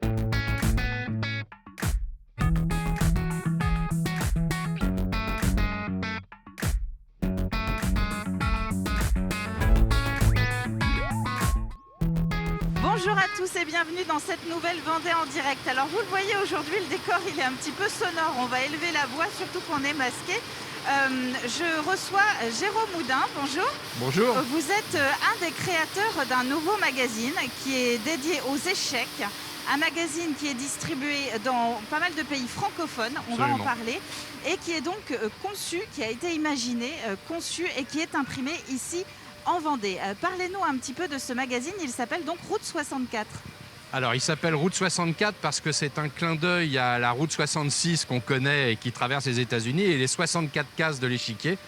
Bonjour à tous et bienvenue dans cette nouvelle Vendée en direct. Alors vous le voyez aujourd'hui, le décor il est un petit peu sonore, on va élever la voix surtout qu'on est masqué. Je reçois Jérôme Houdin, bonjour. Bonjour. Vous êtes un des créateurs d'un nouveau magazine qui est dédié aux échecs. Un magazine qui est distribué dans pas mal de pays francophones, on va en parler, et qui est donc conçu, qui a été imaginé, conçu et qui est imprimé ici en Vendée. Parlez-nous un petit peu de ce magazine, il s'appelle donc Route 64. Alors, il s'appelle Route 64 parce que c'est un clin d'œil à la Route 66 qu'on connaît et qui traverse les États-Unis et les 64 cases de l'échiquier.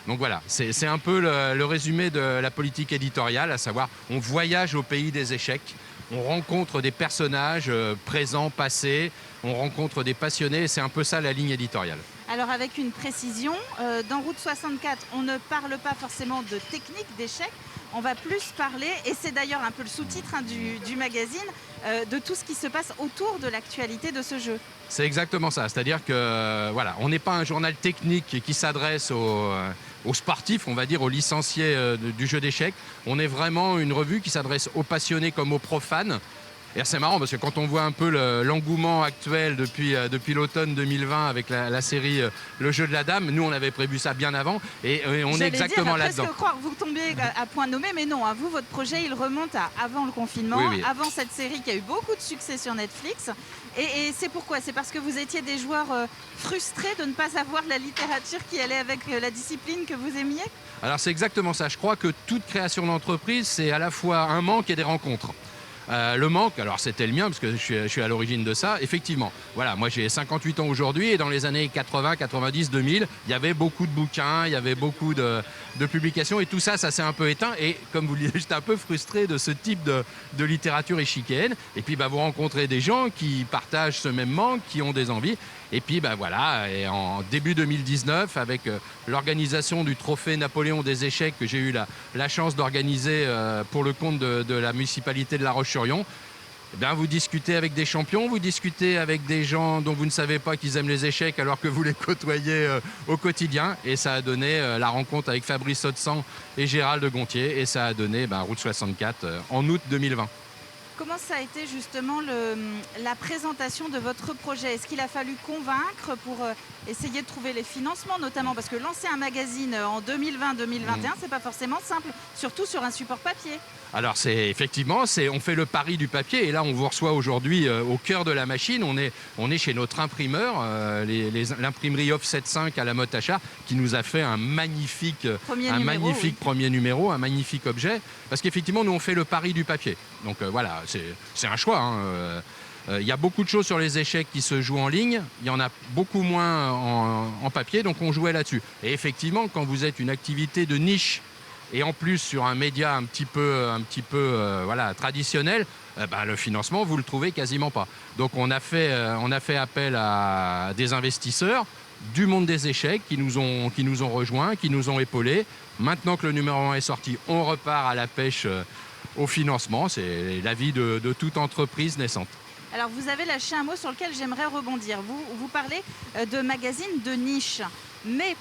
Donc voilà, c'est un peu le résumé de la politique éditoriale, à savoir on voyage au pays des échecs, on rencontre des personnages présents, passés, on rencontre des passionnés, et c'est un peu ça la ligne éditoriale. Alors avec une précision, dans Route 64, on ne parle pas forcément de technique d'échecs, on va plus parler, et c'est d'ailleurs un peu le sous-titre du magazine, de tout ce qui se passe autour de l'actualité de ce jeu. C'est exactement ça, c'est-à-dire que voilà, on n'est pas un journal technique qui s'adresse aux sportifs, on va dire aux licenciés du jeu d'échecs. On est vraiment une revue qui s'adresse aux passionnés comme aux profanes. Et c'est marrant parce que quand on voit un peu l'engouement actuel depuis l'automne 2020 avec la série Le jeu de la dame, nous on avait prévu ça bien avant et on est exactement là-dedans. Presque croire, vous tombiez à point nommé, mais non, hein, vous, votre projet il remonte à avant le confinement, oui. Avant cette série qui a eu beaucoup de succès sur Netflix. Et c'est pourquoi? C'est parce que vous étiez des joueurs frustrés de ne pas avoir la littérature qui allait avec la discipline que vous aimiez? Alors c'est exactement ça, je crois que toute création d'entreprise c'est à la fois un manque et des rencontres. Le manque, alors c'était le mien parce que je suis à l'origine de ça, effectivement. Voilà, moi j'ai 58 ans aujourd'hui et dans les années 80, 90, 2000, il y avait beaucoup de bouquins, il y avait beaucoup de publications et tout ça, ça s'est un peu éteint. Et comme vous le dites, j'étais un peu frustré de ce type de littérature échiquienne. Et puis vous rencontrez des gens qui partagent ce même manque, qui ont des envies. Et puis voilà, et en début 2019, avec l'organisation du trophée Napoléon des échecs que j'ai eu la chance d'organiser pour le compte de la municipalité de La Roche-sur-Yon, eh bien, vous discutez avec des champions, vous discutez avec des gens dont vous ne savez pas qu'ils aiment les échecs alors que vous les côtoyez au quotidien. Et ça a donné la rencontre avec Fabrice Audsan et Gérald de Gontier. Et ça a donné Route 64 en août 2020. Comment ça a été justement la présentation de votre projet? Est-ce qu'il a fallu convaincre pour essayer de trouver les financements, notamment parce que lancer un magazine en 2020-2021, c'est pas forcément simple, surtout sur un support papier. Alors effectivement, on fait le pari du papier et là on vous reçoit aujourd'hui au cœur de la machine. On est chez notre imprimeur, l'imprimerie Offset 5 à la Motte Achard, qui nous a fait un magnifique premier numéro, un magnifique objet. Parce qu'effectivement, nous on fait le pari du papier. Donc voilà, c'est un choix. Il y a beaucoup de choses sur les échecs qui se jouent en ligne, il y en a beaucoup moins en papier, donc on jouait là-dessus. Et effectivement, quand vous êtes une activité de niche, et en plus sur un média un petit peu traditionnel, le financement, vous ne le trouvez quasiment pas. Donc on a fait appel à des investisseurs du monde des échecs qui nous ont rejoints, qui nous ont épaulés. Maintenant que le numéro 1 est sorti, on repart à la pêche au financement. C'est la vie de toute entreprise naissante. Alors vous avez lâché un mot sur lequel j'aimerais rebondir. Vous parlez de magazines de niche, mais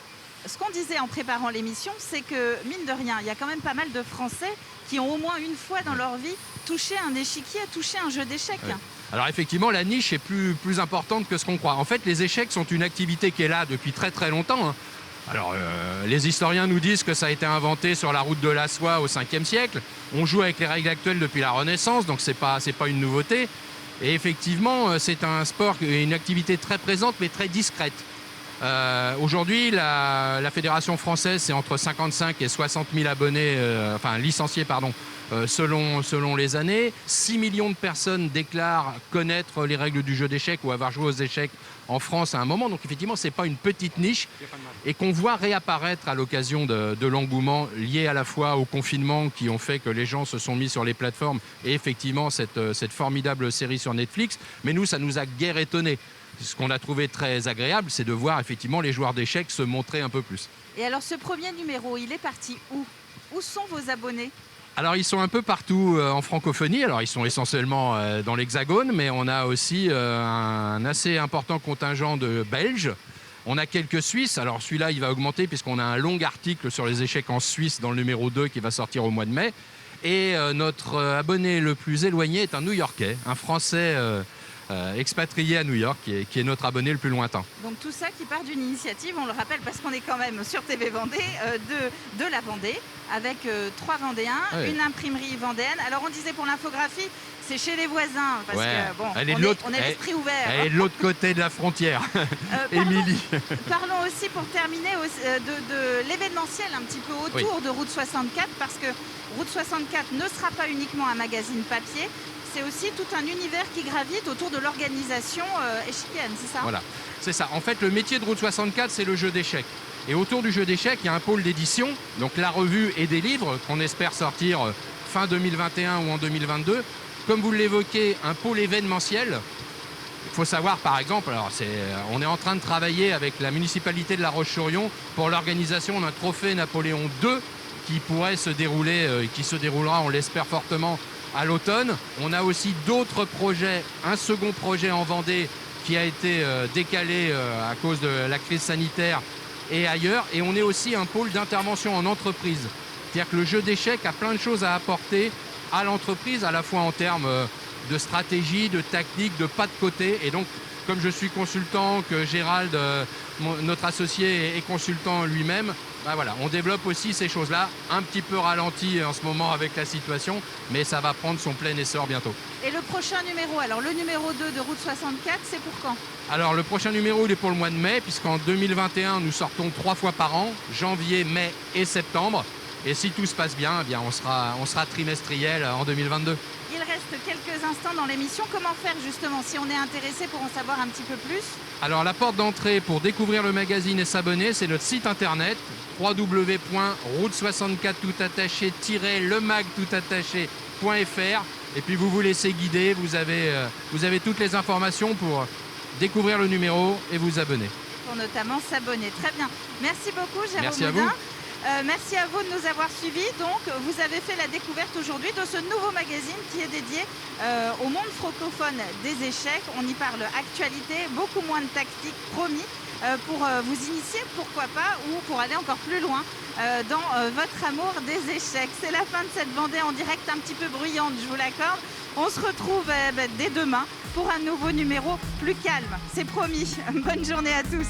ce qu'on disait en préparant l'émission, c'est que, mine de rien, il y a quand même pas mal de Français qui ont au moins une fois dans leur vie touché un échiquier, touché un jeu d'échecs. Ouais. Alors effectivement, la niche est plus importante que ce qu'on croit. En fait, les échecs sont une activité qui est là depuis très très longtemps. Alors, les historiens nous disent que ça a été inventé sur la route de la soie au 5e siècle. On joue avec les règles actuelles depuis la Renaissance, donc c'est pas une nouveauté. Et effectivement, c'est un sport, une activité très présente mais très discrète. Aujourd'hui, la Fédération française, c'est entre 55 et 60 000 abonnés, licenciés, selon les années. 6 millions de personnes déclarent connaître les règles du jeu d'échecs ou avoir joué aux échecs en France à un moment. Donc effectivement, ce n'est pas une petite niche et qu'on voit réapparaître à l'occasion de l'engouement lié à la fois au confinement qui ont fait que les gens se sont mis sur les plateformes et effectivement cette formidable série sur Netflix. Mais nous, ça nous a guère étonnés. Ce qu'on a trouvé très agréable, c'est de voir effectivement les joueurs d'échecs se montrer un peu plus. Et alors ce premier numéro, il est parti où? Où sont vos abonnés? Alors ils sont un peu partout en francophonie, alors ils sont essentiellement dans l'Hexagone, mais on a aussi un assez important contingent de Belges. On a quelques Suisses, alors celui-là il va augmenter puisqu'on a un long article sur les échecs en Suisse dans le numéro 2 qui va sortir au mois de mai. Et notre abonné le plus éloigné est un New-Yorkais, un Français expatrié à New York, qui est notre abonné le plus lointain. Donc tout ça qui part d'une initiative, on le rappelle parce qu'on est quand même sur TV Vendée, de la Vendée, avec 3 Vendéens, Ouais. une imprimerie vendéenne. Alors on disait pour l'infographie, c'est chez les voisins, parce Ouais. que bon, Elle est on est l'esprit ouvert. Elle est de l'autre côté de la frontière, Émilie. Parlons aussi pour terminer de l'événementiel un petit peu autour de Route 64, parce que Route 64 ne sera pas uniquement un magazine papier, c'est aussi tout un univers qui gravite autour de l'organisation échiquienne, c'est ça? Voilà, c'est ça. En fait, le métier de Route 64, c'est le jeu d'échecs. Et autour du jeu d'échecs, il y a un pôle d'édition, donc la revue et des livres qu'on espère sortir fin 2021 ou en 2022. Comme vous l'évoquez, un pôle événementiel. Il faut savoir, par exemple, on est en train de travailler avec la municipalité de La Roche-sur-Yon pour l'organisation d'un trophée Napoléon II qui pourrait se dérouler, qui se déroulera, on l'espère fortement, à l'automne. On a aussi d'autres projets, un second projet en Vendée qui a été décalé à cause de la crise sanitaire et ailleurs. Et on est aussi un pôle d'intervention en entreprise. C'est-à-dire que le jeu d'échecs a plein de choses à apporter à l'entreprise, à la fois en termes de stratégie, de tactique, de pas de côté. Et donc, comme je suis consultant, que Gérald, notre associé, est consultant lui-même, ben voilà, on développe aussi ces choses-là, un petit peu ralenti en ce moment avec la situation, mais ça va prendre son plein essor bientôt. Et le prochain numéro, alors le numéro 2 de Route 64, c'est pour quand? Alors le prochain numéro, il est pour le mois de mai, puisqu'en 2021, nous sortons 3 fois par an, janvier, mai et septembre. Et si tout se passe bien, eh bien on sera trimestriel en 2022. Il reste quelques instants dans l'émission. Comment faire justement si on est intéressé pour en savoir un petit peu plus? Alors la porte d'entrée pour découvrir le magazine et s'abonner, c'est notre site internet www.route64-le-mag-tout-attaché.fr. Et puis vous laissez guider, vous avez toutes les informations pour découvrir le numéro et vous abonner. Pour notamment s'abonner. Très bien. Merci beaucoup, Jérôme Merci à Audin. vous. Merci à vous de nous avoir suivis. Donc, vous avez fait la découverte aujourd'hui de ce nouveau magazine qui est dédié au monde francophone des échecs. On y parle actualité, beaucoup moins de tactique, promis, pour vous initier, pourquoi pas, ou pour aller encore plus loin dans votre amour des échecs. C'est la fin de cette Vendée en direct un petit peu bruyante, je vous l'accorde. On se retrouve dès demain pour un nouveau numéro plus calme. C'est promis. Bonne journée à tous.